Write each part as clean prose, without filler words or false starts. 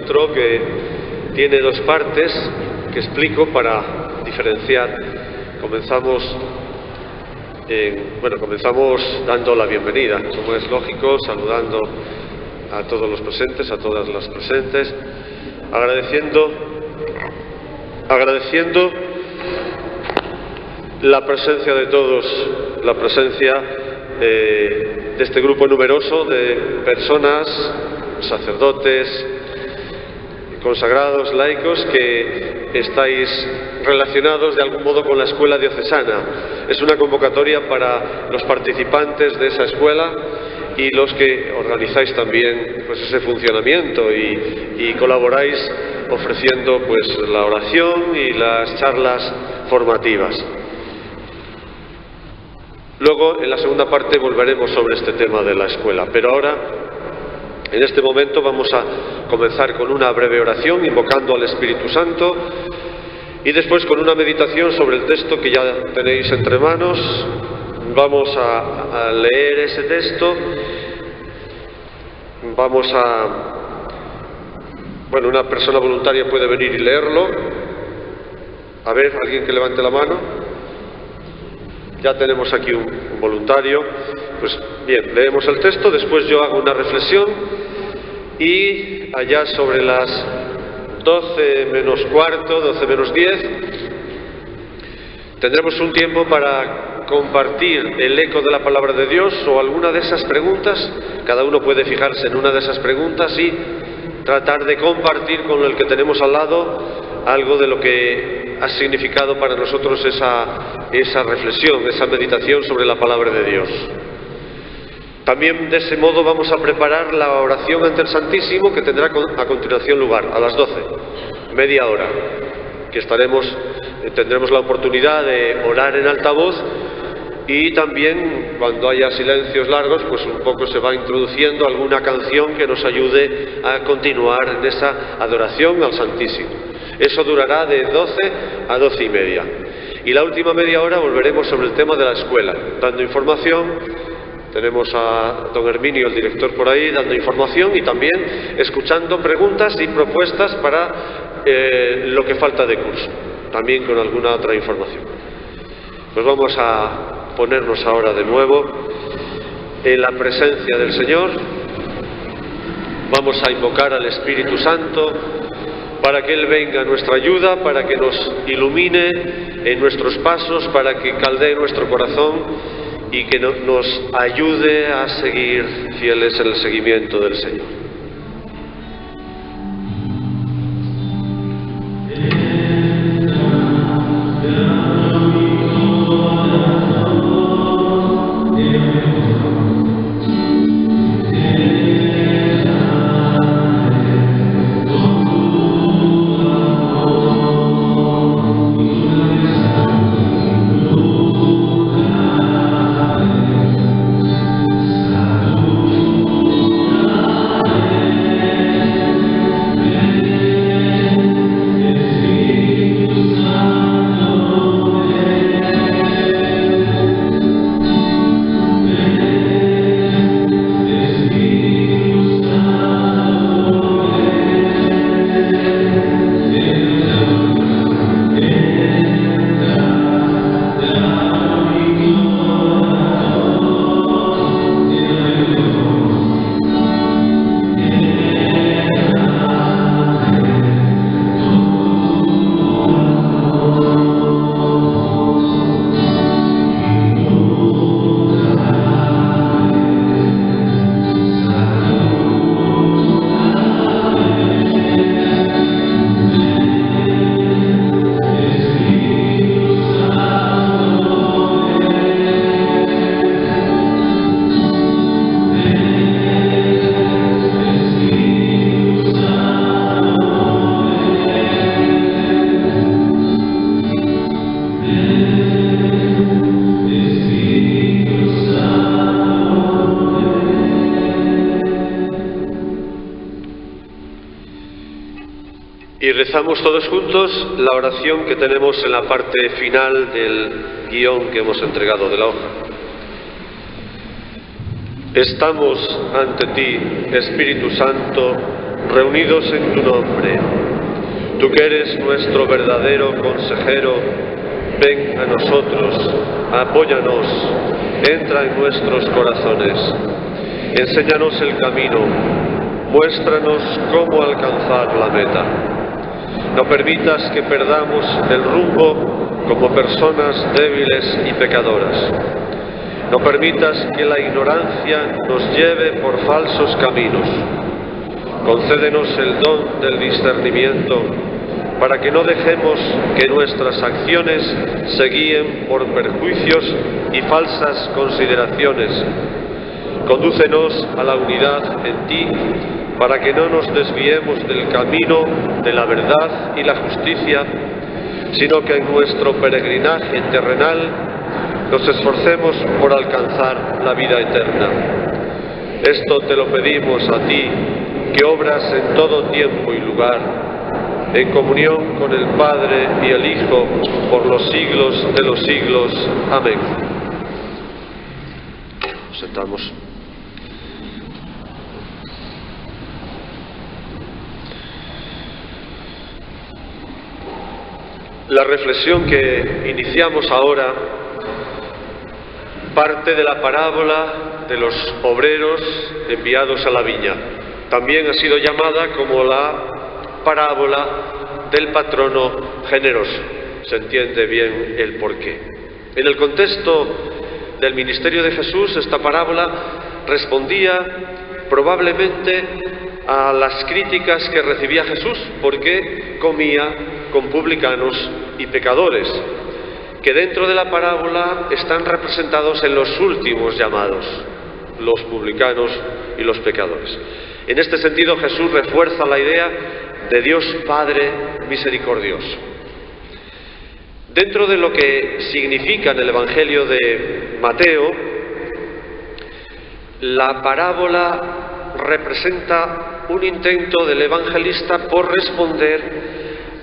encuentro que tiene dos partes que explico para diferenciar. Comenzamos dando la bienvenida, como es lógico, saludando a todos los presentes, a todas las presentes, agradeciendo la presencia de todos, la presencia de este grupo numeroso de personas, sacerdotes, consagrados, laicos, que estáis relacionados de algún modo con la escuela diocesana. Es una convocatoria para los participantes de esa escuela y los que organizáis también pues ese funcionamiento y colaboráis ofreciendo pues la oración y las charlas formativas. Luego, en la segunda parte, volveremos sobre este tema de la escuela, pero ahora, en este momento, vamos a comenzar con una breve oración, invocando al Espíritu Santo, y después con una meditación sobre el texto que ya tenéis entre manos. Vamos a leer ese texto, una persona voluntaria puede venir y leerlo. A ver, alguien que levante la mano. Ya tenemos aquí un voluntario. Pues bien, leemos el texto, después yo hago una reflexión y allá sobre las 12 menos cuarto, 12 menos 10, tendremos un tiempo para compartir el eco de la palabra de Dios o alguna de esas preguntas. Cada uno puede fijarse en una de esas preguntas y tratar de compartir con el que tenemos al lado algo de lo que ha significado para nosotros esa reflexión, esa meditación sobre la palabra de Dios. También de ese modo vamos a preparar la oración ante el Santísimo, que tendrá a continuación lugar a las 12, media hora, que tendremos la oportunidad de orar en alta voz, y también cuando haya silencios largos pues un poco se va introduciendo alguna canción que nos ayude a continuar en esa adoración al Santísimo. Eso durará de 12 a 12 y media. Y la última media hora volveremos sobre el tema de la escuela, dando información. Tenemos a don Herminio, el director, por ahí, dando información y también escuchando preguntas y propuestas para lo que falta de curso, también con alguna otra información. Pues vamos a ponernos ahora de nuevo en la presencia del Señor. Vamos a invocar al Espíritu Santo para que Él venga a nuestra ayuda, para que nos ilumine en nuestros pasos, para que caldee nuestro corazón y que nos ayude a seguir fieles en el seguimiento del Señor. Y rezamos todos juntos la oración que tenemos en la parte final del guión que hemos entregado de la hoja. Estamos ante ti, Espíritu Santo, reunidos en tu nombre. Tú que eres nuestro verdadero consejero, ven a nosotros, apóyanos, entra en nuestros corazones. Enséñanos el camino, muéstranos cómo alcanzar la meta. No permitas que perdamos el rumbo como personas débiles y pecadoras. No permitas que la ignorancia nos lleve por falsos caminos. Concédenos el don del discernimiento para que no dejemos que nuestras acciones se guíen por perjuicios y falsas consideraciones. Condúcenos a la unidad en ti, para que no nos desviemos del camino de la verdad y la justicia, sino que en nuestro peregrinaje terrenal nos esforcemos por alcanzar la vida eterna. Esto te lo pedimos a ti, que obras en todo tiempo y lugar, en comunión con el Padre y el Hijo, por los siglos de los siglos. Amén. Nos sentamos. La reflexión que iniciamos ahora parte de la parábola de los obreros enviados a la viña. También ha sido llamada como la parábola del patrono generoso. Se entiende bien el porqué. En el contexto del ministerio de Jesús, esta parábola respondía probablemente a las críticas que recibía Jesús, porque comía con publicanos y pecadores, que dentro de la parábola están representados en los últimos llamados, los publicanos y los pecadores. En este sentido, Jesús refuerza la idea de Dios Padre misericordioso. Dentro de lo que significa en el Evangelio de Mateo, la parábola representa un intento del evangelista por responder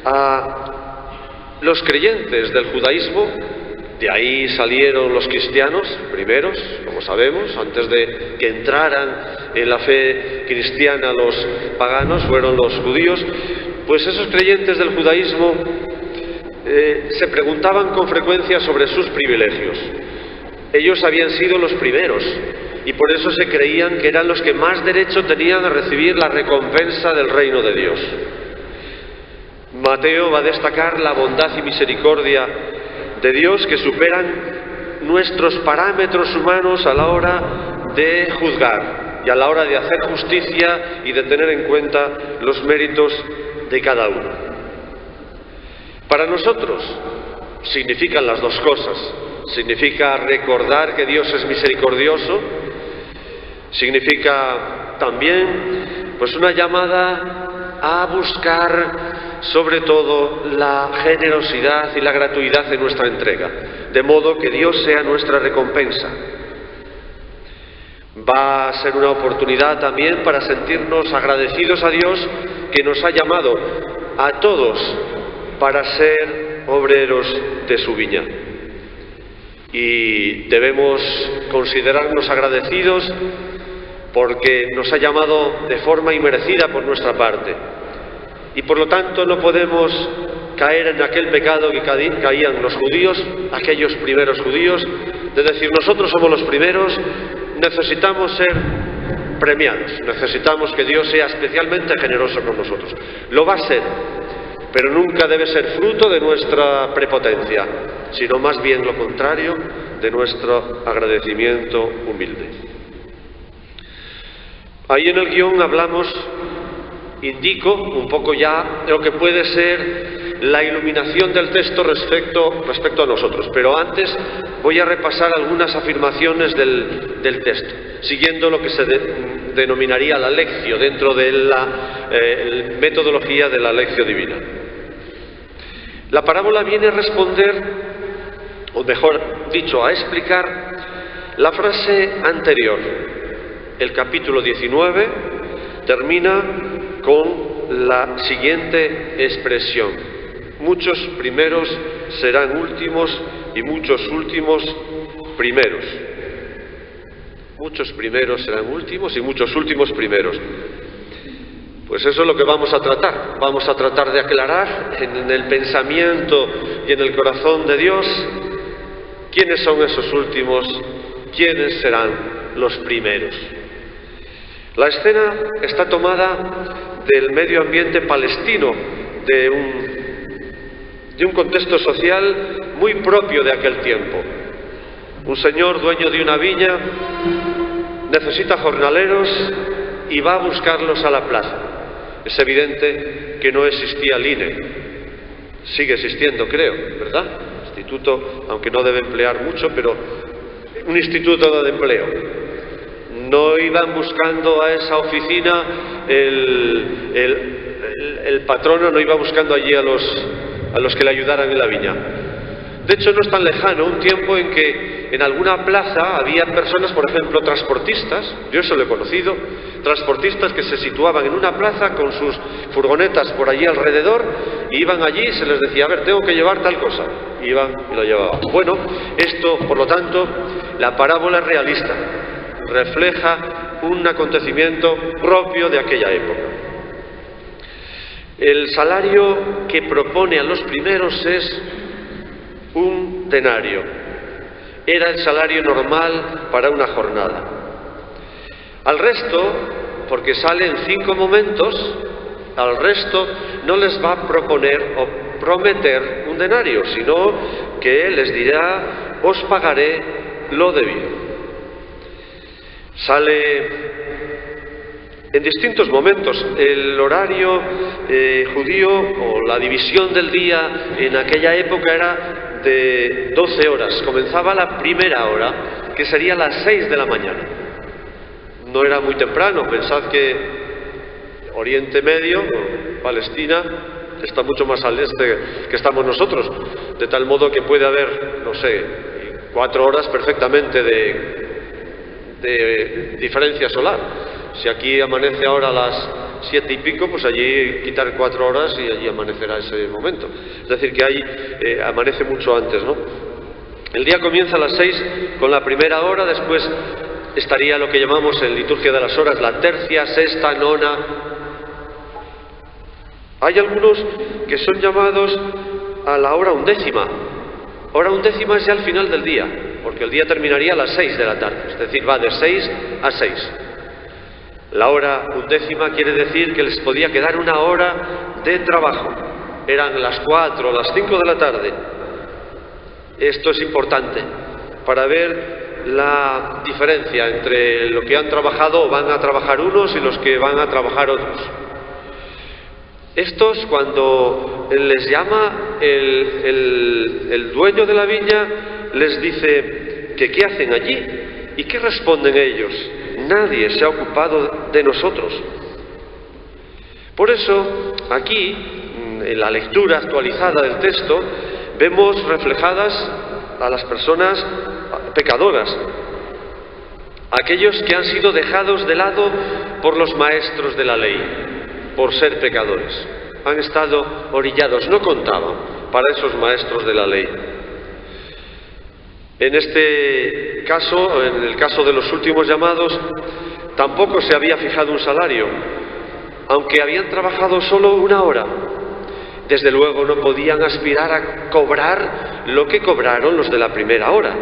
a los creyentes del judaísmo. De ahí salieron los cristianos primeros, como sabemos, antes de que entraran en la fe cristiana los paganos, fueron los judíos. Pues esos creyentes del judaísmo se preguntaban con frecuencia sobre sus privilegios. Ellos habían sido los primeros y por eso se creían que eran los que más derecho tenían a recibir la recompensa del reino de Dios. Mateo va a destacar la bondad y misericordia de Dios que superan nuestros parámetros humanos a la hora de juzgar y a la hora de hacer justicia y de tener en cuenta los méritos de cada uno. Para nosotros significan las dos cosas. Significa recordar que Dios es misericordioso, significa también pues una llamada a buscar sobre todo la generosidad y la gratuidad de nuestra entrega, de modo que Dios sea nuestra recompensa. Va a ser una oportunidad también para sentirnos agradecidos a Dios, que nos ha llamado a todos para ser obreros de su viña. Y debemos considerarnos agradecidos porque nos ha llamado de forma inmerecida por nuestra parte. Y por lo tanto no podemos caer en aquel pecado que caían los judíos, aquellos primeros judíos, de decir: nosotros somos los primeros, necesitamos ser premiados, necesitamos que Dios sea especialmente generoso con nosotros. Lo va a ser, pero nunca debe ser fruto de nuestra prepotencia, sino más bien lo contrario, de nuestro agradecimiento humilde. Ahí en el guión indico un poco ya lo que puede ser la iluminación del texto respecto a nosotros, pero antes voy a repasar algunas afirmaciones del texto, siguiendo lo que se denominaría la lectio dentro de la metodología de la lectio divina. La parábola viene a responder, o mejor dicho, a explicar la frase anterior. El capítulo 19 termina con la siguiente expresión: muchos primeros serán últimos y muchos últimos primeros. Muchos primeros serán últimos y muchos últimos primeros. Pues eso es lo que vamos a tratar. Vamos a tratar de aclarar en el pensamiento y en el corazón de Dios quiénes son esos últimos, quiénes serán los primeros. La escena está tomada del medio ambiente palestino, de un contexto social muy propio de aquel tiempo. Un señor dueño de una viña necesita jornaleros y va a buscarlos a la plaza. Es evidente que no existía el INE. Sigue existiendo, creo, ¿verdad? Instituto, aunque no debe emplear mucho, pero un instituto de empleo. No iban buscando a esa oficina, el patrono no iba buscando allí a los que le ayudaran en la viña. De hecho, no es tan lejano un tiempo en que en alguna plaza había personas, por ejemplo, transportistas, yo eso lo he conocido, transportistas que se situaban en una plaza con sus furgonetas por allí alrededor, y iban allí y se les decía, a ver, tengo que llevar tal cosa, iban y lo llevaban. Bueno, esto, por lo tanto, la parábola es realista, refleja un acontecimiento propio de aquella época. El salario que propone a los primeros es un denario. Era el salario normal para una jornada. Al resto, porque salen 5 momentos, al resto no les va a proponer o prometer un denario, sino que les dirá, os pagaré lo debido. Sale en distintos momentos. El horario judío o la división del día en aquella época era de 12 horas. Comenzaba la primera hora, que sería las 6 de la mañana. No era muy temprano. Pensad que Oriente Medio, Palestina, está mucho más al este que estamos nosotros, de tal modo que puede haber, no sé, 4 horas perfectamente de diferencia solar. Si aquí amanece ahora a las 7 y pico, pues allí quitar 4 horas y allí amanecerá ese momento. Es decir, que ahí amanece mucho antes, ¿no? El día comienza a las 6 con la primera hora, después estaría lo que llamamos en liturgia de las horas la tercia, sexta, nona. Hay algunos que son llamados a la hora undécima. Hora undécima es ya al final del día, porque el día terminaría a las 6 de la tarde, es decir, va de 6 a 6. La hora undécima quiere decir que les podía quedar una hora de trabajo. Eran las 4 o las 5 de la tarde. Esto es importante para ver la diferencia entre lo que han trabajado o van a trabajar unos y los que van a trabajar otros. Estos, cuando les llama el dueño de la viña, les dice que qué hacen allí. ¿Y qué responden ellos? Nadie se ha ocupado de nosotros. Por eso, aquí, en la lectura actualizada del texto, vemos reflejadas a las personas pecadoras, aquellos que han sido dejados de lado por los maestros de la ley, por ser pecadores. Han estado orillados, no contaban para esos maestros de la ley. En este caso, en el caso de los últimos llamados, tampoco se había fijado un salario, aunque habían trabajado solo una hora. Desde luego no podían aspirar a cobrar lo que cobraron los de la primera hora.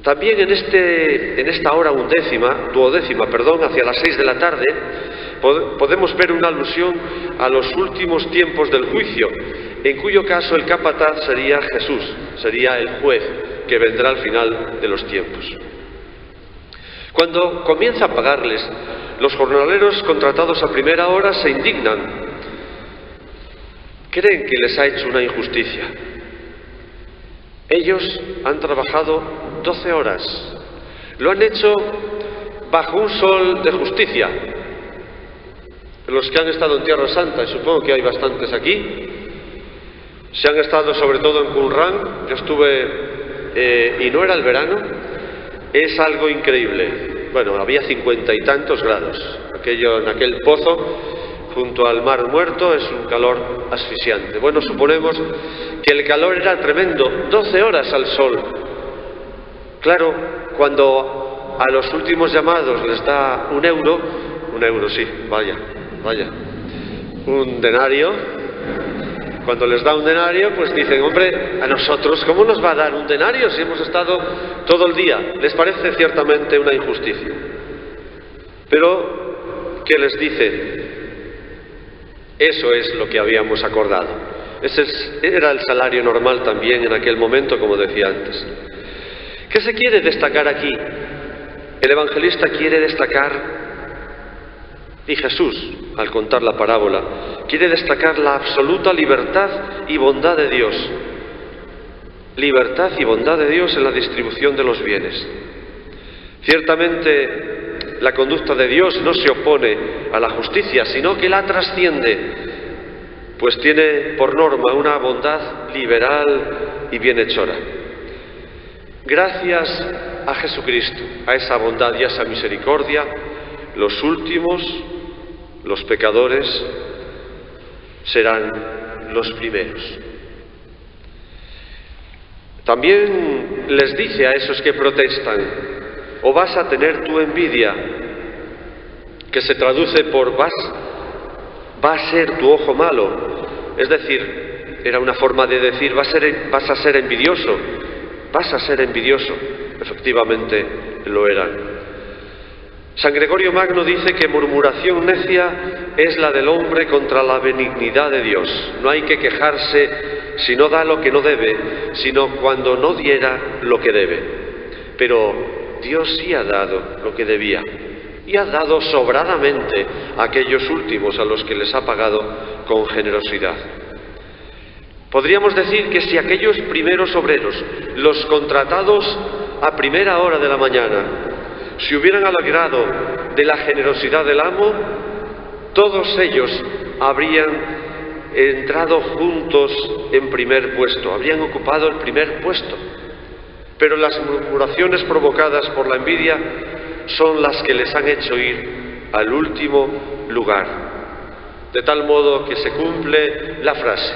También en esta hora duodécima, hacia las 6 de la tarde, podemos ver una alusión a los últimos tiempos del juicio, en cuyo caso el capataz sería Jesús, sería el juez que vendrá al final de los tiempos. Cuando comienza a pagarles, los jornaleros contratados a primera hora se indignan. Creen que les ha hecho una injusticia. Ellos han trabajado 12 horas. Lo han hecho bajo un sol de justicia. Los que han estado en Tierra Santa, y supongo que hay bastantes aquí, se han estado sobre todo en Qumran. Yo estuve y no era el verano. Es algo increíble. Bueno, había 50 y tantos grados. Aquello en aquel pozo junto al Mar Muerto es un calor asfixiante. Bueno, suponemos que el calor era tremendo, 12 horas al sol. Claro, cuando a los últimos llamados les da 1 euro, Un euro, sí, vaya. Un denario. Cuando les da un denario, pues dicen, hombre, a nosotros, ¿cómo nos va a dar un denario si hemos estado todo el día? Les parece ciertamente una injusticia. Pero, ¿qué les dice? Eso es lo que habíamos acordado. Ese era el salario normal también en aquel momento, como decía antes. ¿Qué se quiere destacar aquí? El evangelista quiere destacar, y Jesús, al contar la parábola, quiere destacar la absoluta libertad y bondad de Dios. Libertad y bondad de Dios en la distribución de los bienes. Ciertamente, la conducta de Dios no se opone a la justicia, sino que la trasciende, pues tiene por norma una bondad liberal y bienhechora. Gracias a Jesucristo, a esa bondad y a esa misericordia, los últimos, los pecadores, serán los primeros. También les dice a esos que protestan, o vas a tener tu envidia, que se traduce por va a ser tu ojo malo. Es decir, era una forma de decir, vas a ser envidioso. Efectivamente lo eran. San Gregorio Magno dice que murmuración necia es la del hombre contra la benignidad de Dios. No hay que quejarse si no da lo que no debe, sino cuando no diera lo que debe. Pero Dios sí ha dado lo que debía, y ha dado sobradamente a aquellos últimos a los que les ha pagado con generosidad. Podríamos decir que si aquellos primeros obreros, los contratados a primera hora de la mañana, se hubieran alegrado de la generosidad del amo, todos ellos habrían entrado juntos en primer puesto, habrían ocupado el primer puesto. Pero las murmuraciones provocadas por la envidia son las que les han hecho ir al último lugar, de tal modo que se cumple la frase: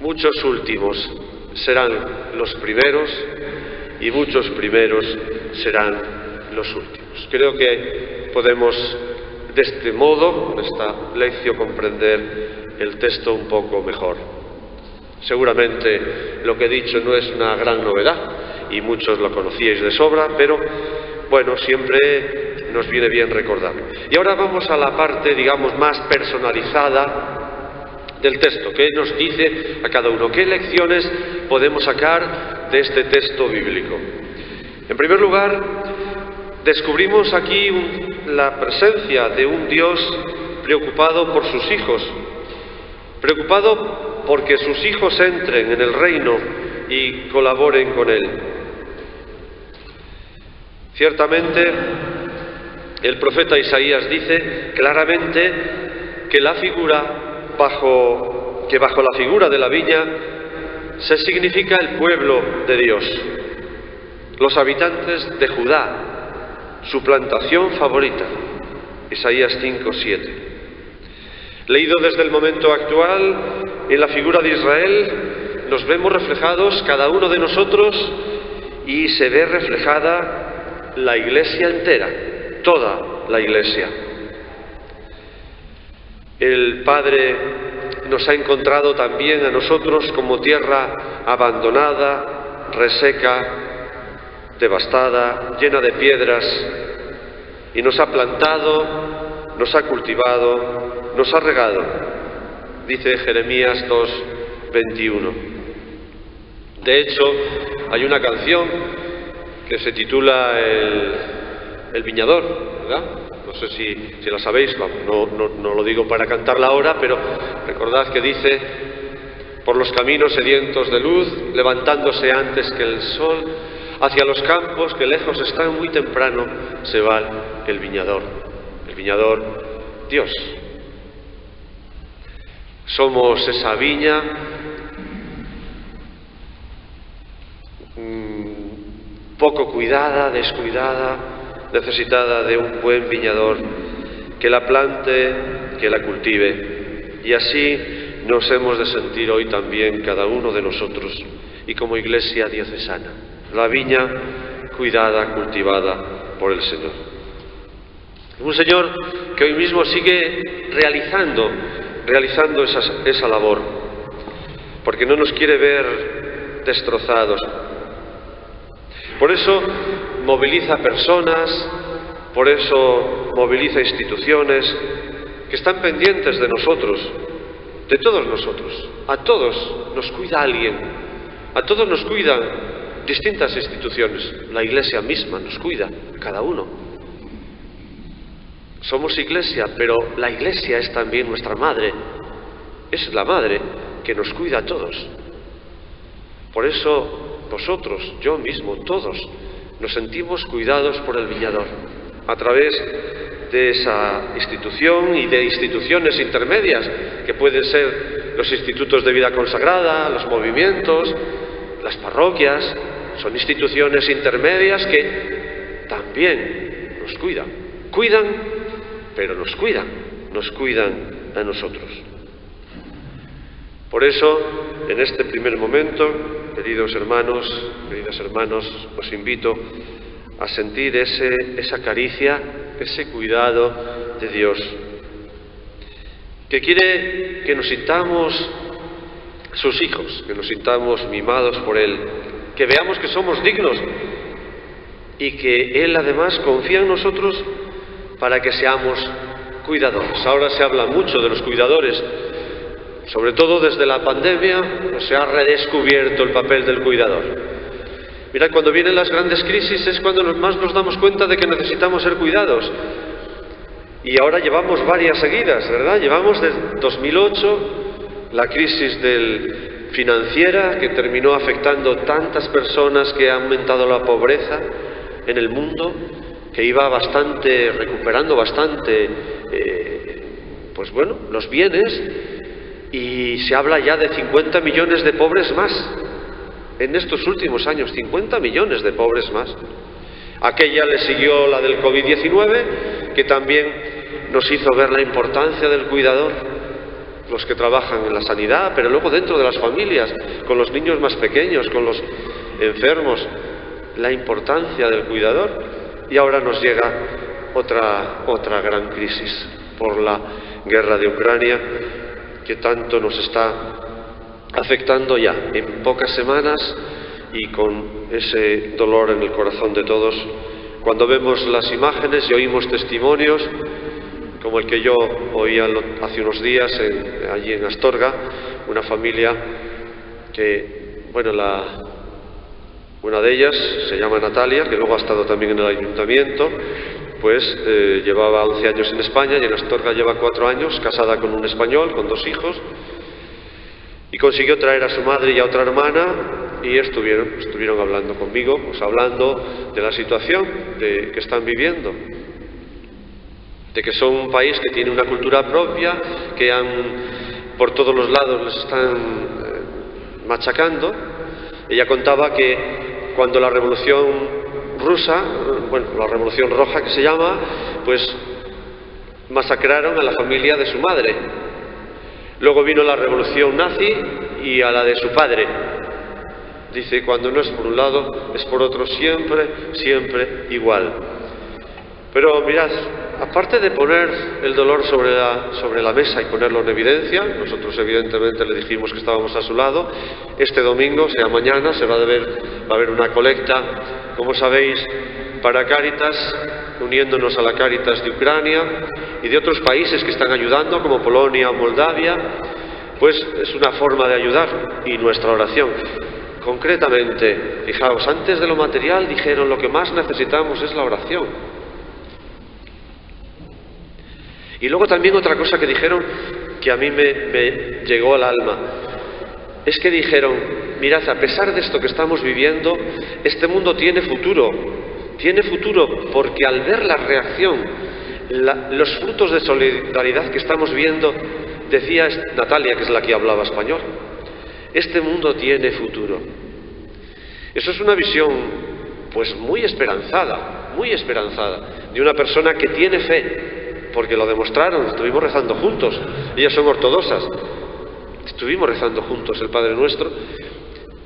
muchos últimos serán los primeros y muchos primeros serán los últimos. Creo que podemos de este modo, con esta lección, comprender el texto un poco mejor. Seguramente lo que he dicho no es una gran novedad y muchos lo conocíais de sobra, pero bueno, siempre nos viene bien recordarlo. Y ahora vamos a la parte, digamos, más personalizada del texto, que nos dice a cada uno qué lecciones podemos sacar de este texto bíblico. En primer lugar, descubrimos aquí la presencia de un Dios preocupado por sus hijos, preocupado porque sus hijos entren en el reino y colaboren con él. Ciertamente, el profeta Isaías dice claramente que bajo la figura de la viña se significa el pueblo de Dios, los habitantes de Judá, su plantación favorita. Isaías 5:7. Leído desde el momento actual, en la figura de Israel nos vemos reflejados cada uno de nosotros y se ve reflejada la Iglesia entera, toda la Iglesia. El Padre nos ha encontrado también a nosotros como tierra abandonada, reseca, devastada, llena de piedras, y nos ha plantado, nos ha cultivado, nos ha regado, dice Jeremías 2:21. De hecho, hay una canción que se titula El Viñador, ¿verdad? No sé si la sabéis, no lo digo para cantarla ahora, pero recordad que dice: por los caminos sedientos de luz, levantándose antes que el sol, hacia los campos que lejos están, muy temprano se va el viñador Dios. Somos esa viña poco cuidada, descuidada, necesitada de un buen viñador que la plante, que la cultive. Y así nos hemos de sentir hoy también cada uno de nosotros, y como Iglesia diocesana, la viña cuidada, cultivada por el Señor. Un Señor que hoy mismo sigue realizando esa labor, porque no nos quiere ver destrozados. Por eso moviliza personas, por eso moviliza instituciones que están pendientes de nosotros, de todos nosotros. A todos nos cuida alguien, a todos nos cuidan distintas instituciones. La Iglesia misma nos cuida, cada uno. Somos Iglesia, pero la Iglesia es también nuestra madre. Es la madre que nos cuida a todos. Por eso vosotros, yo mismo, todos, nos sentimos cuidados por el Viñador, a través de esa institución y de instituciones intermedias, que pueden ser los institutos de vida consagrada, los movimientos, las parroquias. Son instituciones intermedias que también nos cuidan. Cuidan, pero nos cuidan a nosotros. Por eso, en este primer momento, queridos hermanos, queridas hermanos, os invito a sentir esa caricia, ese cuidado de Dios, que quiere que nos sintamos sus hijos, que nos sintamos mimados por Él, que veamos que somos dignos y que Él además confía en nosotros para que seamos cuidadores. Ahora se habla mucho de los cuidadores, sobre todo desde la pandemia, se ha redescubierto el papel del cuidador. Mirad, cuando vienen las grandes crisis es cuando más nos damos cuenta de que necesitamos ser cuidados. Y ahora llevamos varias seguidas, ¿verdad? Llevamos desde 2008 la crisis financiera, que terminó afectando tantas personas, que ha aumentado la pobreza en el mundo, que iba recuperando bastante, los bienes, y se habla ya de 50 millones de pobres más. En estos últimos años, 50 millones de pobres más. Aquella le siguió la del COVID-19, que también nos hizo ver la importancia del cuidador, los que trabajan en la sanidad, pero luego dentro de las familias, con los niños más pequeños, con los enfermos, la importancia del cuidador. Y ahora nos llega otra gran crisis por la guerra de Ucrania, que tanto nos está afectando ya en pocas semanas, y con ese dolor en el corazón de todos cuando vemos las imágenes y oímos testimonios como el que yo oía hace unos días allí en Astorga, una familia que, una de ellas se llama Natalia, que luego ha estado también en el ayuntamiento, llevaba 11 años en España, y en Astorga lleva 4 años, casada con un español, con 2 hijos, y consiguió traer a su madre y a otra hermana, y estuvieron hablando conmigo, hablando de la situación que están viviendo, de que son un país que tiene una cultura propia, que por todos los lados les están machacando. Ella contaba que cuando la revolución rusa, la revolución roja que se llama, masacraron a la familia de su madre. Luego vino la revolución nazi y a la de su padre. Dice, cuando no es por un lado, es por otro, siempre igual. Pero mirad, aparte de poner el dolor sobre la mesa y ponerlo en evidencia, nosotros evidentemente le dijimos que estábamos a su lado. Este domingo, sea mañana, va a haber una colecta, como sabéis, para Cáritas, uniéndonos a la Cáritas de Ucrania y de otros países que están ayudando, como Polonia o Moldavia. Es una forma de ayudar, y nuestra oración. Concretamente, fijaos, antes de lo material dijeron, lo que más necesitamos es la oración. Y luego también otra cosa que dijeron, que a mí me llegó al alma, es que dijeron, mirad, a pesar de esto que estamos viviendo, este mundo tiene futuro porque al ver la reacción, los frutos de solidaridad que estamos viendo, decía Natalia, que es la que hablaba español, este mundo tiene futuro. Eso es una visión muy esperanzada, de una persona que tiene fe, porque lo demostraron, estuvimos rezando juntos, ellas son ortodoxas, estuvimos rezando juntos el Padre Nuestro.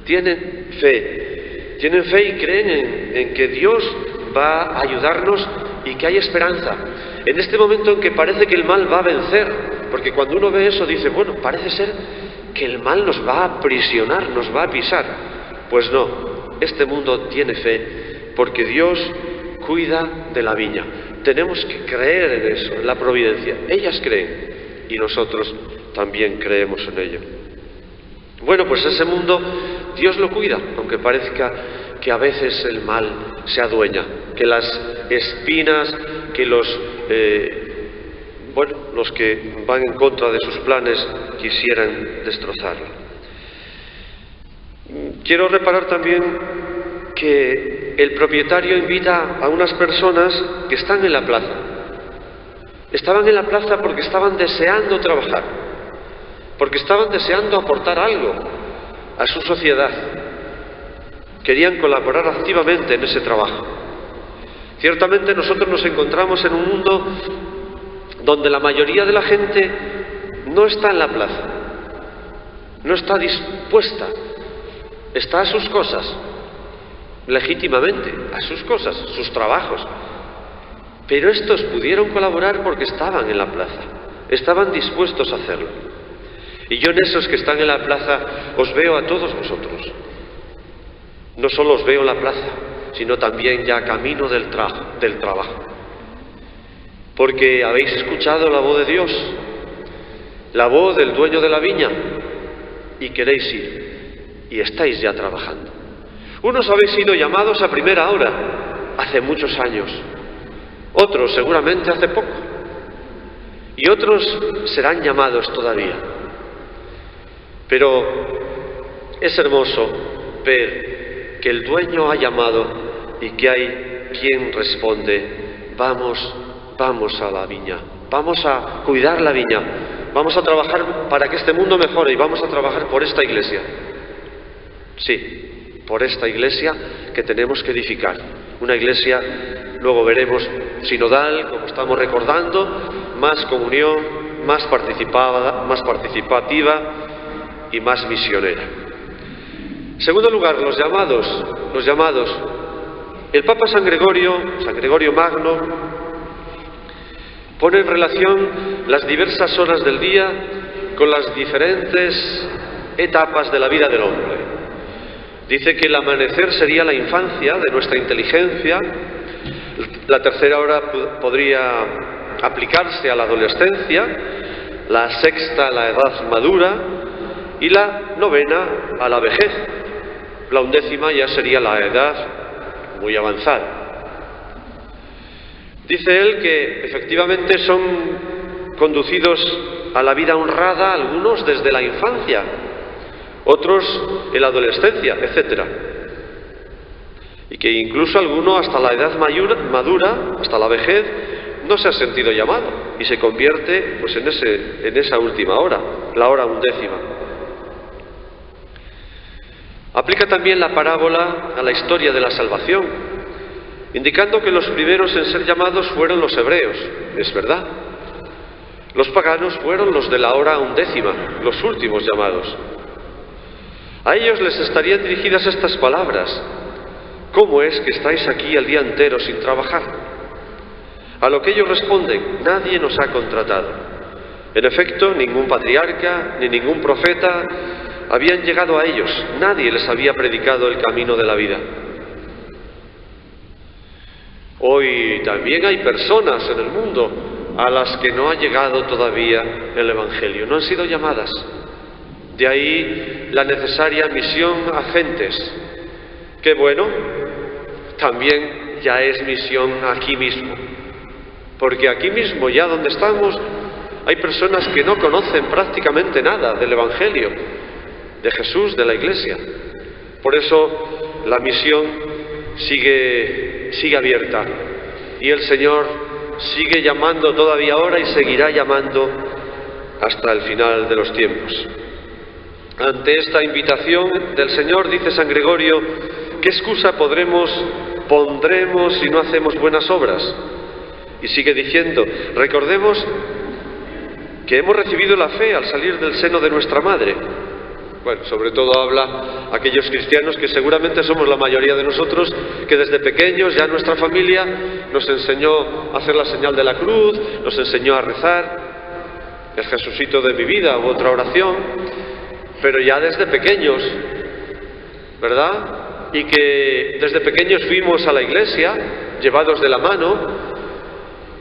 Tienen fe y creen en que Dios va a ayudarnos y que hay esperanza. En este momento en que parece que el mal va a vencer, porque cuando uno ve eso dice, bueno, parece ser que el mal nos va a aprisionar, nos va a pisar. Pues no, este mundo tiene fe, porque Dios cuida de la viña. Tenemos que creer en eso, en la providencia. Ellas creen y nosotros también creemos en ello. Bueno, pues ese mundo Dios lo cuida, aunque parezca que a veces el mal se adueña, que las espinas, que los que van en contra de sus planes quisieran destrozarlo. Quiero reparar también que el propietario invita a unas personas que están en la plaza. Estaban en la plaza porque estaban deseando trabajar, porque estaban deseando aportar algo a su sociedad. Querían colaborar activamente en ese trabajo. Ciertamente nosotros nos encontramos en un mundo donde la mayoría de la gente no está en la plaza, no está dispuesta, está a sus cosas, legítimamente, a sus cosas, sus trabajos. Pero estos pudieron colaborar porque estaban en la plaza, estaban dispuestos a hacerlo. Y yo en esos que están en la plaza os veo a todos vosotros. No solo os veo en la plaza, sino también ya camino del trabajo. Porque habéis escuchado la voz de Dios, la voz del dueño de la viña, y queréis ir, y estáis ya trabajando. Unos habéis sido llamados a primera hora, hace muchos años, otros seguramente hace poco, y otros serán llamados todavía. Pero es hermoso ver que el dueño ha llamado y que hay quien responde, vamos a la viña, vamos a cuidar la viña, vamos a trabajar para que este mundo mejore y vamos a trabajar por esta iglesia. Sí, por esta iglesia que tenemos que edificar. Una iglesia, luego veremos, sinodal, como estamos recordando, más comunión, más participativa y más misionera. En segundo lugar, los llamados. El Papa San Gregorio Magno, pone en relación las diversas horas del día con las diferentes etapas de la vida del hombre. Dice que el amanecer sería la infancia de nuestra inteligencia, la tercera hora podría aplicarse a la adolescencia, la sexta a la edad madura y la novena a la vejez. La undécima ya sería la edad muy avanzada. Dice él que efectivamente son conducidos a la vida honrada algunos desde la infancia, otros en la adolescencia, etc. Y que incluso alguno hasta la edad madura, hasta la vejez, no se ha sentido llamado y se convierte pues en esa última hora, la hora undécima. Aplica también la parábola a la historia de la salvación, indicando que los primeros en ser llamados fueron los hebreos. Es verdad. Los paganos fueron los de la hora undécima, los últimos llamados. A ellos les estarían dirigidas estas palabras: ¿cómo es que estáis aquí el día entero sin trabajar? A lo que ellos responden: nadie nos ha contratado. En efecto, ningún patriarca ni ningún profeta habían llegado a ellos, nadie les había predicado el camino de la vida. Hoy también hay personas en el mundo a las que no ha llegado todavía el Evangelio, no han sido llamadas. De ahí la necesaria misión a gentes, que bueno, también ya es misión aquí mismo, porque aquí mismo, ya donde estamos, hay personas que no conocen prácticamente nada del Evangelio, de Jesús, de la Iglesia. Por eso la misión sigue abierta y el Señor sigue llamando todavía ahora y seguirá llamando hasta el final de los tiempos. Ante esta invitación del Señor, dice San Gregorio, ¿qué excusa pondremos si no hacemos buenas obras? Y sigue diciendo, recordemos que hemos recibido la fe al salir del seno de nuestra madre. bueno, sobre todo habla a aquellos cristianos que seguramente somos la mayoría de nosotros, que desde pequeños ya nuestra familia nos enseñó a hacer la señal de la cruz, nos enseñó a rezar, el Jesucito de mi vida u otra oración, pero ya desde pequeños, ¿verdad? Y que desde pequeños fuimos a la iglesia, llevados de la mano,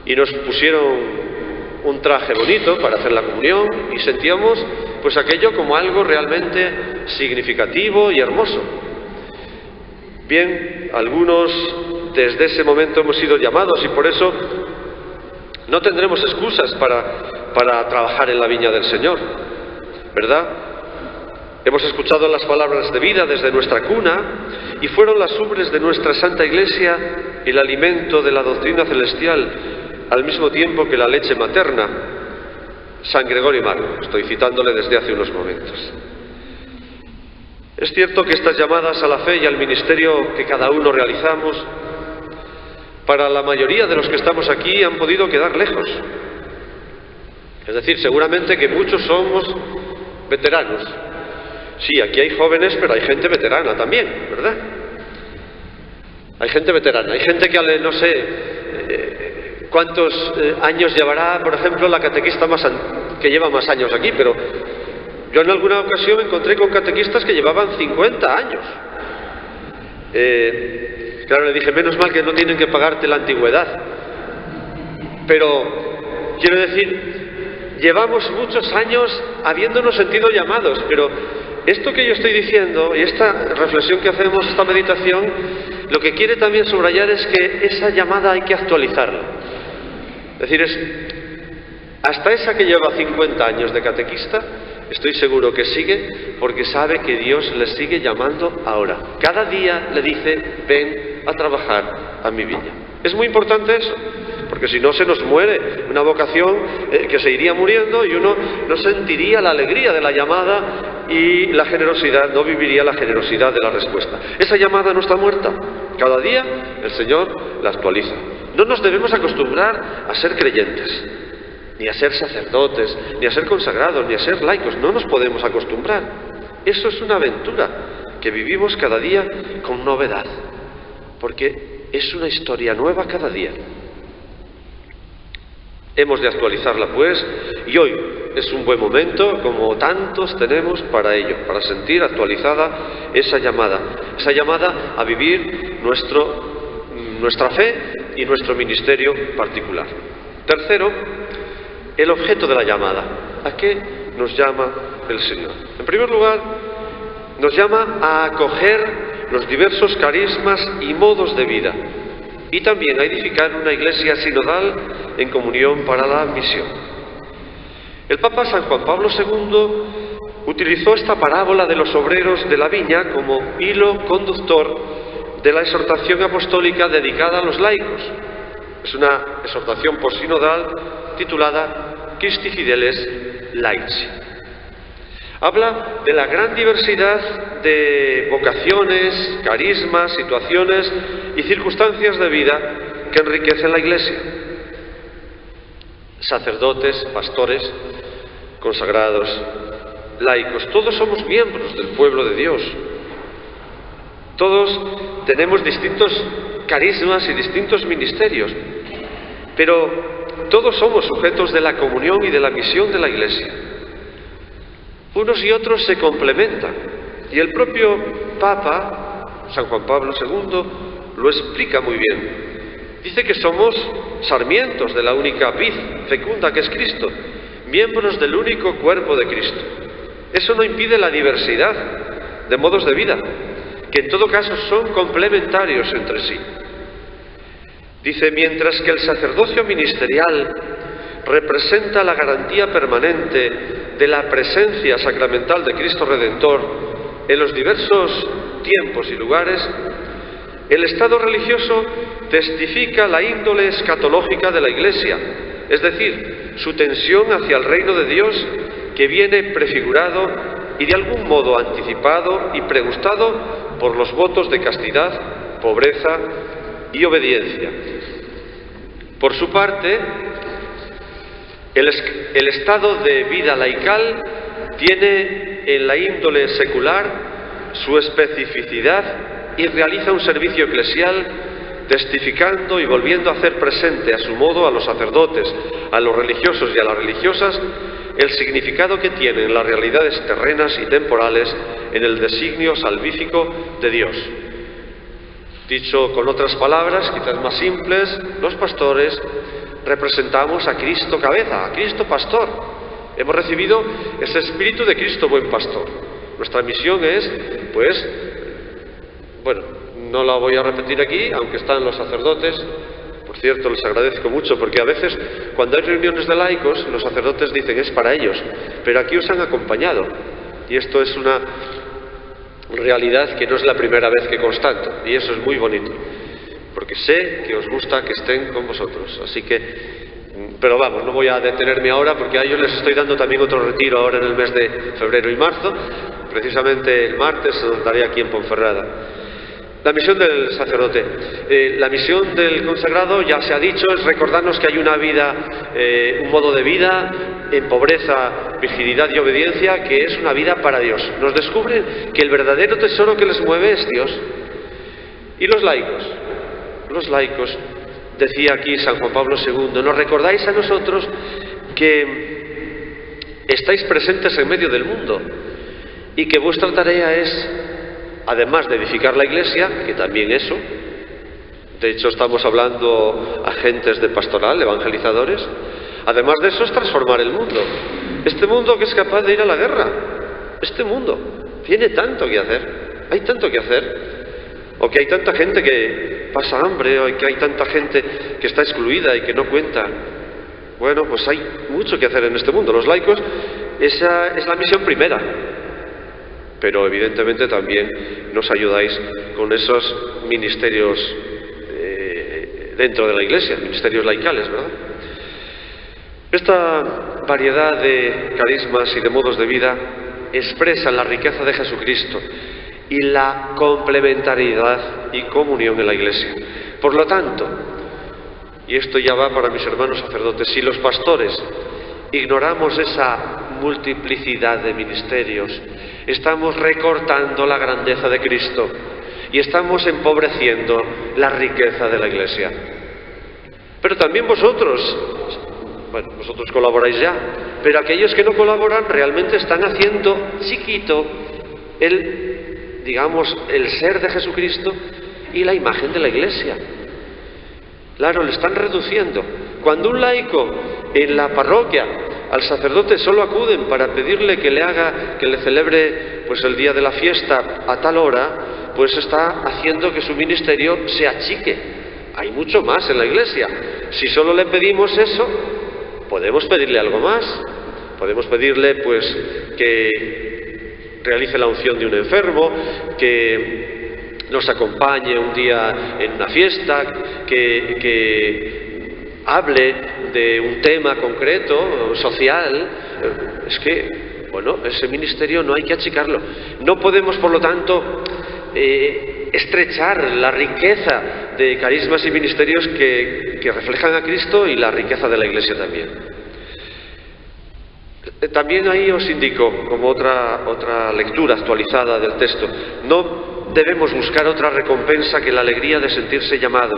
y nos pusieron un traje bonito para hacer la comunión y sentíamos pues aquello como algo realmente significativo y hermoso. Bien, algunos desde ese momento hemos sido llamados y por eso no tendremos excusas para trabajar en la viña del Señor, ¿verdad? Hemos escuchado las palabras de vida desde nuestra cuna y fueron las ubres de nuestra Santa Iglesia el alimento de la doctrina celestial, al mismo tiempo que la leche materna. San Gregorio Magno, estoy citándole desde hace unos momentos. Es cierto que estas llamadas a la fe y al ministerio que cada uno realizamos, para la mayoría de los que estamos aquí han podido quedar lejos. Es decir, seguramente que muchos somos veteranos. Sí, aquí hay jóvenes, pero hay gente veterana también, ¿verdad? Hay gente veterana, hay gente que no sé cuántos años llevará, por ejemplo, la catequista que lleva más años aquí, pero yo en alguna ocasión me encontré con catequistas que llevaban 50 años. Claro, le dije, menos mal que no tienen que pagarte la antigüedad. Pero, quiero decir, llevamos muchos años habiéndonos sentido llamados, pero esto que yo estoy diciendo y esta reflexión que hacemos, esta meditación, lo que quiere también subrayar es que esa llamada hay que actualizarla. Es decir, hasta esa que lleva 50 años de catequista, estoy seguro que sigue porque sabe que Dios le sigue llamando ahora. Cada día le dice, ven a trabajar a mi viña. Es muy importante eso, porque si no se nos muere una vocación que se iría muriendo y uno no sentiría la alegría de la llamada y la generosidad, no viviría la generosidad de la respuesta. Esa llamada no está muerta. Cada día el Señor la actualiza. No nos debemos acostumbrar a ser creyentes, ni a ser sacerdotes, ni a ser consagrados, ni a ser laicos. No nos podemos acostumbrar. Eso es una aventura que vivimos cada día con novedad, porque es una historia nueva cada día. Hemos de actualizarla, pues, y hoy es un buen momento, como tantos tenemos para ello, para sentir actualizada esa llamada a vivir nuestra fe y nuestro ministerio particular. Tercero, el objeto de la llamada. ¿A qué nos llama el Señor? En primer lugar, nos llama a acoger los diversos carismas y modos de vida, y también a edificar una iglesia sinodal en comunión para la misión. El Papa San Juan Pablo II utilizó esta parábola de los obreros de la viña como hilo conductor de la exhortación apostólica dedicada a los laicos. Es una exhortación posinodal titulada Christi Fideles Laici. Habla de la gran diversidad de vocaciones, carismas, situaciones y circunstancias de vida que enriquecen la Iglesia. Sacerdotes, pastores, consagrados, laicos, todos somos miembros del pueblo de Dios. Todos tenemos distintos carismas y distintos ministerios, pero todos somos sujetos de la comunión y de la misión de la Iglesia. Unos y otros se complementan, y el propio Papa, San Juan Pablo II, lo explica muy bien. Dice que somos sarmientos de la única vid fecunda que es Cristo, miembros del único cuerpo de Cristo. Eso no impide la diversidad de modos de vida, que en todo caso son complementarios entre sí. Dice, mientras que el sacerdocio ministerial representa la garantía permanente de la presencia sacramental de Cristo Redentor en los diversos tiempos y lugares, el estado religioso testifica la índole escatológica de la Iglesia, es decir, su tensión hacia el reino de Dios que viene prefigurado y de algún modo anticipado y pregustado por los votos de castidad, pobreza y obediencia. Por su parte, el estado de vida laical tiene en la índole secular su especificidad y realiza un servicio eclesial testificando y volviendo a hacer presente a su modo a los sacerdotes, a los religiosos y a las religiosas el significado que tienen las realidades terrenas y temporales en el designio salvífico de Dios. Dicho con otras palabras, quizás más simples, los pastores representamos a Cristo cabeza, a Cristo pastor. Hemos recibido ese espíritu de Cristo buen pastor. Nuestra misión es, no la voy a repetir aquí, aunque están los sacerdotes. Por cierto, les agradezco mucho, porque a veces cuando hay reuniones de laicos, los sacerdotes dicen es para ellos, pero aquí os han acompañado. Y esto es una realidad que no es la primera vez que constato, y eso es muy bonito, porque sé que os gusta que estén con vosotros. Así que, pero vamos, no voy a detenerme ahora, porque a ellos les estoy dando también otro retiro ahora en el mes de febrero y marzo. Precisamente el martes estaré aquí en Ponferrada. La misión del sacerdote, la misión del consagrado, ya se ha dicho, es recordarnos que hay una vida, un modo de vida en pobreza, virginidad y obediencia, que es una vida para Dios. Nos descubren que el verdadero tesoro que les mueve es Dios. Y los laicos, decía aquí San Juan Pablo II, nos recordáis a nosotros que estáis presentes en medio del mundo y que vuestra tarea es, además de edificar la Iglesia, que también eso, de hecho estamos hablando a agentes de pastoral, evangelizadores, además de eso es transformar el mundo. Este mundo que es capaz de ir a la guerra, este mundo tiene tanto que hacer, hay tanto que hacer, o que hay tanta gente que pasa hambre, o que hay tanta gente que está excluida y que no cuenta. Bueno, pues hay mucho que hacer en este mundo. Los laicos, esa es la misión primera. Pero evidentemente también nos ayudáis con esos ministerios dentro de la Iglesia, ministerios laicales, ¿verdad? Esta variedad de carismas y de modos de vida expresan la riqueza de Jesucristo y la complementariedad y comunión en la Iglesia. Por lo tanto, y esto ya va para mis hermanos sacerdotes, si los pastores ignoramos esa multiplicidad de ministerios, estamos recortando la grandeza de Cristo y estamos empobreciendo la riqueza de la Iglesia. Pero también vosotros colaboráis ya, pero aquellos que no colaboran realmente están haciendo chiquito el ser de Jesucristo y la imagen de la Iglesia. Claro, le están reduciendo. Cuando un laico en la parroquia al sacerdote solo acuden para pedirle que le celebre el día de la fiesta a tal hora, pues está haciendo que su ministerio se achique. Hay mucho más en la Iglesia. Si solo le pedimos eso, podemos pedirle algo más. Podemos pedirle que realice la unción de un enfermo, que nos acompañe un día en una fiesta, que hable de un tema concreto, social. Es que, ese ministerio no hay que achicarlo. No podemos, por lo tanto, estrechar la riqueza de carismas y ministerios que reflejan a Cristo y la riqueza de la Iglesia también. También ahí os indico, como otra lectura actualizada del texto, no debemos buscar otra recompensa que la alegría de sentirse llamado.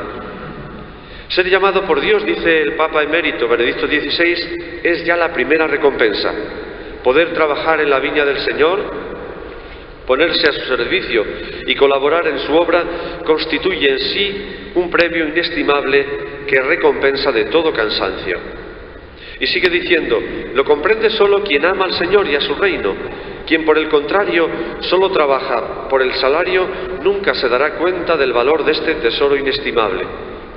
Ser llamado por Dios, dice el Papa emérito Benedicto XVI, es ya la primera recompensa. Poder trabajar en la viña del Señor, ponerse a su servicio y colaborar en su obra constituye en sí un premio inestimable que recompensa de todo cansancio. Y sigue diciendo, lo comprende solo quien ama al Señor y a su reino. Quien por el contrario solo trabaja por el salario nunca se dará cuenta del valor de este tesoro inestimable.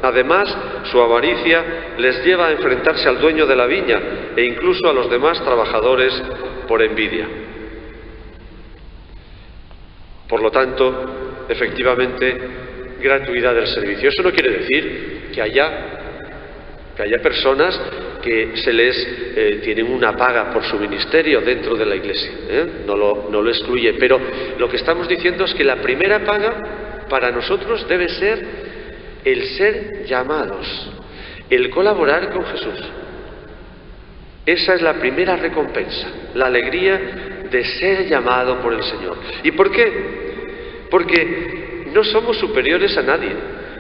Además, su avaricia les lleva a enfrentarse al dueño de la viña e incluso a los demás trabajadores por envidia. Por lo tanto, efectivamente, gratuidad del servicio. Eso no quiere decir que haya personas que se les tienen una paga por su ministerio dentro de la Iglesia, no lo excluye, pero lo que estamos diciendo es que la primera paga para nosotros debe ser el ser llamados, el colaborar con Jesús. Esa es la primera recompensa, la alegría de ser llamado por el Señor. ¿Y por qué? Porque no somos superiores a nadie,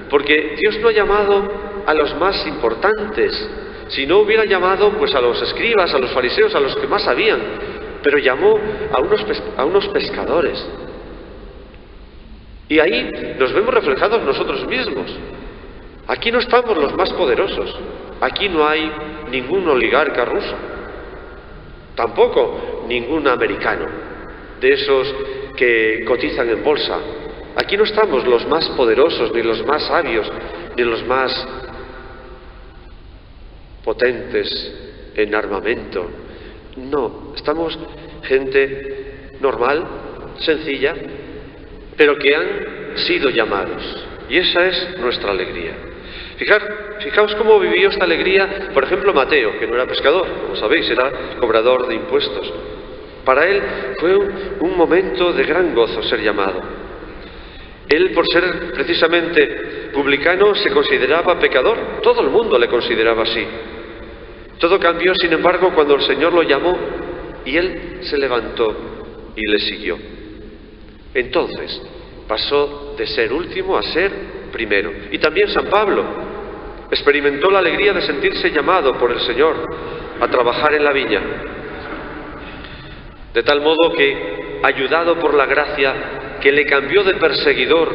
porque Dios no ha llamado a los más importantes. Si no hubiera llamado pues a los escribas, a los fariseos, a los que más sabían, pero llamó a unos pescadores. Y ahí nos vemos reflejados nosotros mismos. Aquí no estamos los más poderosos, aquí no hay ningún oligarca ruso, tampoco ningún americano, de esos que cotizan en bolsa. Aquí no estamos los más poderosos, ni los más sabios, ni los más potentes en armamento. No, estamos gente normal, sencilla, pero que han sido llamados. Y esa es nuestra alegría. Fijaos cómo vivió esta alegría, por ejemplo, Mateo, que no era pescador, como sabéis, era cobrador de impuestos. Para él fue un momento de gran gozo ser llamado. Él, por ser precisamente publicano, se consideraba pecador. Todo el mundo le consideraba así. Todo cambió, sin embargo, cuando el Señor lo llamó y él se levantó y le siguió. Entonces pasó de ser último a ser primero. Y también San Pablo experimentó la alegría de sentirse llamado por el Señor a trabajar en la viña. De tal modo que, ayudado por la gracia que le cambió de perseguidor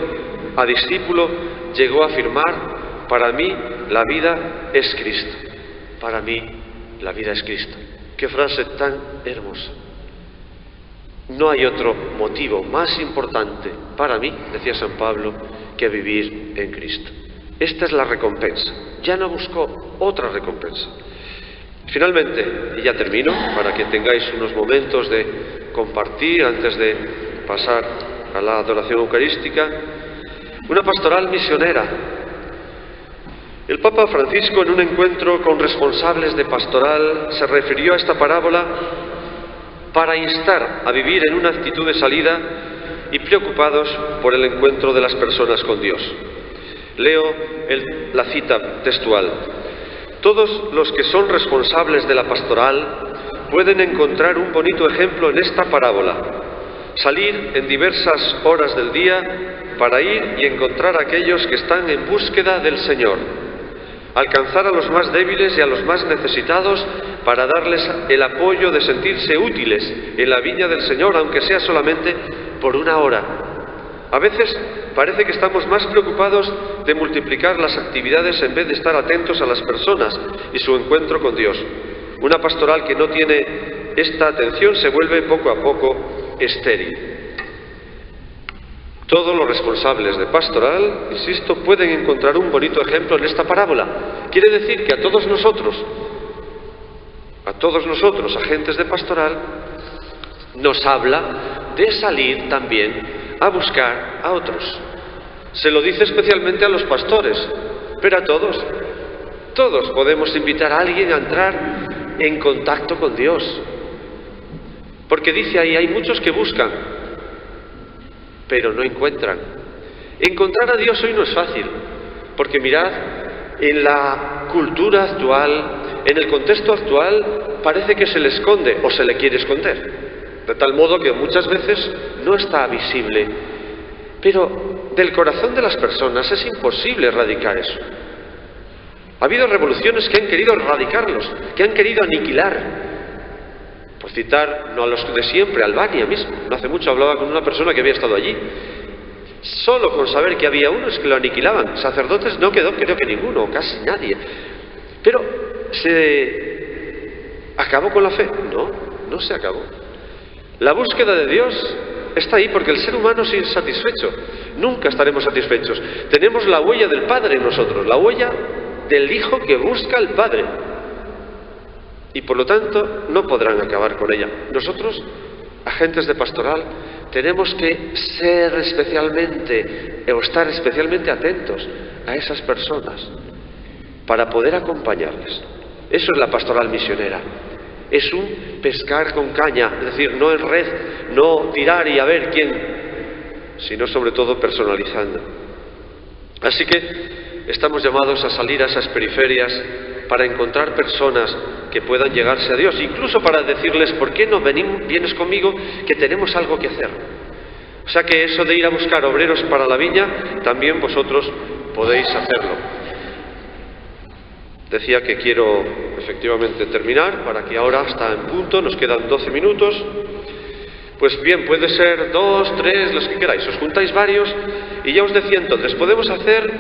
a discípulo, llegó a afirmar: para mí la vida es Cristo. Para mí la vida es Cristo. Qué frase tan hermosa. No hay otro motivo más importante para mí, decía San Pablo, que vivir en Cristo. Esta es la recompensa. Ya no buscó otra recompensa. Finalmente, y ya termino, para que tengáis unos momentos de compartir antes de pasar a la adoración eucarística, una pastoral misionera. El Papa Francisco, en un encuentro con responsables de pastoral, se refirió a esta parábola para instar a vivir en una actitud de salida y preocupados por el encuentro de las personas con Dios. Leo la cita textual. Todos los que son responsables de la pastoral pueden encontrar un bonito ejemplo en esta parábola. Salir en diversas horas del día para ir y encontrar a aquellos que están en búsqueda del Señor. Alcanzar a los más débiles y a los más necesitados para darles el apoyo de sentirse útiles en la viña del Señor, aunque sea solamente por una hora. A veces parece que estamos más preocupados de multiplicar las actividades en vez de estar atentos a las personas y su encuentro con Dios. Una pastoral que no tiene esta atención se vuelve poco a poco estéril. Todos los responsables de pastoral, insisto, pueden encontrar un bonito ejemplo en esta parábola. Quiere decir que a todos nosotros, agentes de pastoral, nos habla de salir también a buscar a otros. Se lo dice especialmente a los pastores, pero a todos. Todos podemos invitar a alguien a entrar en contacto con Dios. Porque dice ahí, hay muchos que buscan, pero no encuentran. Encontrar a Dios hoy no es fácil, porque mirad, en la cultura actual, en el contexto actual, parece que se le esconde o se le quiere esconder, de tal modo que muchas veces no está visible. Pero del corazón de las personas es imposible erradicar eso. Ha habido revoluciones que han querido erradicarlos, que han querido aniquilar. Por citar, no a los de siempre, Albania mismo. No hace mucho hablaba con una persona que había estado allí. Solo con saber que había unos que lo aniquilaban. Sacerdotes no quedó, creo que ninguno, o casi nadie. Pero ¿se acabó con la fe? No, no se acabó. La búsqueda de Dios está ahí porque el ser humano es insatisfecho. Nunca estaremos satisfechos. Tenemos la huella del Padre en nosotros, la huella del Hijo que busca al Padre. Y por lo tanto no podrán acabar con ella. Nosotros, agentes de pastoral, tenemos que ser especialmente o estar especialmente atentos a esas personas para poder acompañarles. Eso es la pastoral misionera. Es un pescar con caña, es decir, no en red, no tirar y a ver quién, sino sobre todo personalizando. Así que estamos llamados a salir a esas periferias para encontrar personas que puedan llegarse a Dios, incluso para decirles, ¿por qué no vienes conmigo, que tenemos algo que hacer? O sea que eso de ir a buscar obreros para la viña, también vosotros podéis hacerlo. Decía que quiero efectivamente terminar, para que ahora está en punto, nos quedan 12 minutos. Pues bien, puede ser 2, 3, los que queráis, os juntáis varios, y ya os decía entonces, podemos hacer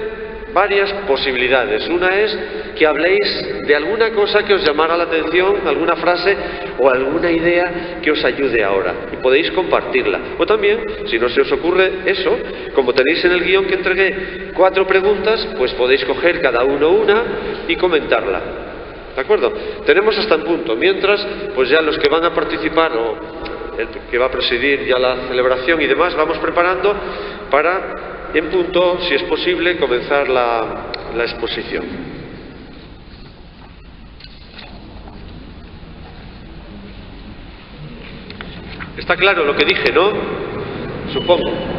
varias posibilidades. Una es que habléis de alguna cosa que os llamara la atención, alguna frase o alguna idea que os ayude ahora, y podéis compartirla. O también, si no se os ocurre eso, como tenéis en el guión que entregué 4 preguntas, pues podéis coger cada uno una y comentarla. ¿De acuerdo? Tenemos hasta en punto. Mientras, pues ya los que van a participar o el que va a presidir ya la celebración y demás, vamos preparando para, en punto, si es posible, comenzar la exposición. Está claro lo que dije, ¿no? Supongo.